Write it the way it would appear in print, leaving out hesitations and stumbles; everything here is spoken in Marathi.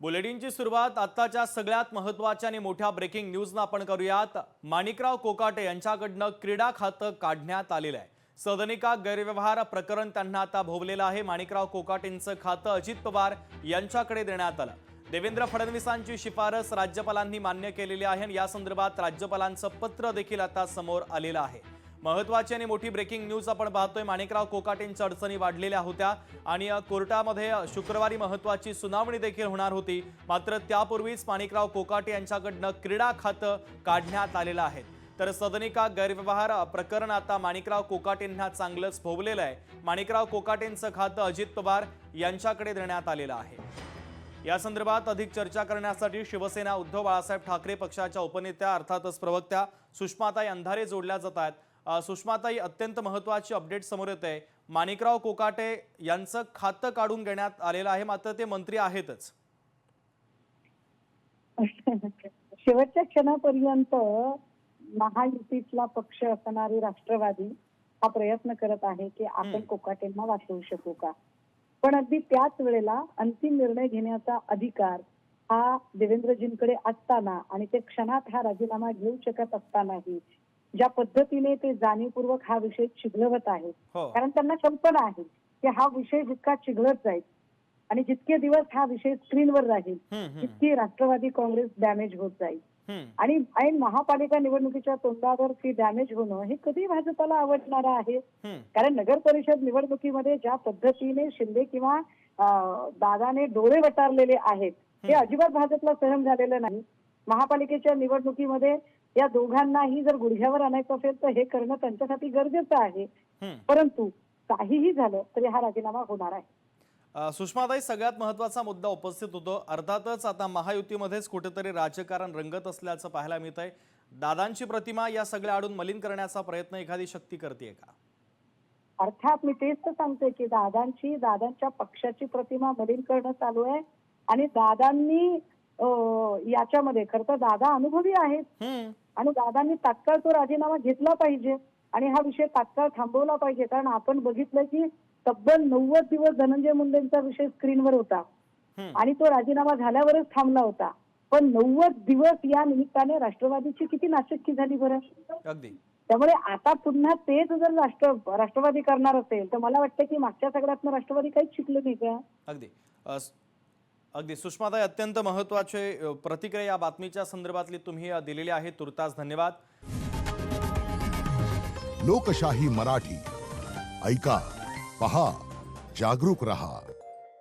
बुलेटिनची सुरुवात आत्ताच्या सगळ्यात महत्त्वाच्या आणि मोठ्या ब्रेकिंग न्यूजनं आपण करूयात। माणिकराव कोकाटे यांच्याकडनं क्रीडा खातं काढण्यात आलेलं आहे। सदनिका गैरव्यवहार प्रकरण त्यांना आता भोवलेलं आहे। माणिकराव कोकाटेंचं खातं अजित पवार यांच्याकडे देण्यात आलं। देवेंद्र फडणवीसांची शिफारस राज्यपालांनी मान्य केलेली आहे आणि या संदर्भात राज्यपालांचं पत्र देखील आता समोर आलेलं आहे। महत्त्वाची आणि मोठी ब्रेकिंग न्यूज आपण पाहतोय। माणिकराव कोकाटेंच्या अडचणी वाढलेल्या होत्या आणि कोर्टामध्ये शुक्रवारी महत्त्वाची सुनावणी देखील होणार होती, मात्र त्यापूर्वीच माणिकराव कोकाटे यांच्याकडनं क्रीडा खातं काढण्यात आलेलं आहे। तर सदनिका गैरव्यवहार प्रकरण आता माणिकराव कोकाटेंना चांगलंच भोवलेलं आहे। माणिकराव कोकाटेंचं खातं अजित पवार यांच्याकडे देण्यात आलेलं आहे। या संदर्भात अधिक चर्चा करण्यासाठी शिवसेना उद्धव बाळासाहेब ठाकरे पक्षाच्या उपनेत्या अर्थातच प्रवक्त्या सुषमाताई अंधारे जोडल्या जात आहेत। सुषमाताई, अत्यंत महत्त्वाची अपडेट समोर येत आहे। माणिकराव कोकाटे यांचं खातं काढून घेण्यात आलेलं आहे, मात्र ते मंत्री आहेतच। शेवटच्या क्षणापर्यंत महायुतीतला पक्ष असणारी राष्ट्रवादी हा प्रयत्न करत आहे की आपण कोकाटेंना वाचवू शकू का, पण अगदी त्याच वेळेला अंतिम निर्णय घेण्याचा अधिकार हा देवेंद्रजींकडे असताना आणि ते क्षणात हा राजीनामा घेऊ शकत असतानाही ज्या पद्धतीने ते जाणीवपूर्वक हा विषय चिघळवत आहेत, कारण त्यांना कल्पना आहे की हा विषय जितका चिघळत जाईल आणि जितके दिवस हा विषय स्क्रीनवर राहील तितकी राष्ट्रवादी काँग्रेस डॅमेज होत जाईल आणि ऐन महापालिका निवडणुकीच्या तोंडावर ती डॅमेज होणं हे कधी भाजपाला आवडणार आहे। कारण नगर परिषद निवडणुकीमध्ये ज्या पद्धतीने शिंदे किंवा दादाने डोळे वटारलेले आहेत ते अजिबात भाजपला सहन झालेलं नाही। महापालिकेच्या निवडणुकीमध्ये या दोघांनाही जर गुडघ्यावर आणायचं असेल तर हे करणं त्यांच्यासाठी गरजेचं आहे, परंतु काहीही झालं तरी हा राजीनामा होणार आहे। सुषमाताई, सगळ्यात महत्त्वाचा मुद्दा उपस्थित होतो। अर्थातच आता महायुतीमध्येच कुठेतरी राजकारण रंगत असल्याचं पाहायला मिळतंय। दादांची प्रतिमा या सगळ्या आडून मलिन करण्याचा प्रयत्न एखादी शक्ती करते का? अर्थात मी तेच तर सांगते की दादांच्या पक्षाची प्रतिमा मलिन करणं चालू आहे आणि दादांनी याच्यामध्ये खरं तर दादा अनुभवी आहेत आणि दादांनी तात्काळ तो राजीनामा घेतला पाहिजे आणि हा विषय तात्काळ थांबवला पाहिजे। कारण आपण बघितलं की तब्बल 90 दिवस धनंजय मुंडेंचा विषय स्क्रीनवर होता आणि तो राजीनामा झाल्यावरच थांबला होता, पण 90 दिवस या निमित्ताने राष्ट्रवादीची किती नाचक्की झाली बरं। अगदी त्यामुळे आता पुन्हा तेच जर राष्ट्रवादी करणार असेल तर मला वाटतं की मागच्या सगळ्यातनं राष्ट्रवादी काहीच शिकले नाही का। अगदी अगदी सुषमाताई, अत्यंत महत्त्वाचे प्रतिक्रिया या बातमीच्या संदर्भातली तुम्ही दिलेली आहे, तुर्तास धन्यवाद। लोकशाही मराठी ऐका, पहा, जागरूक रहा।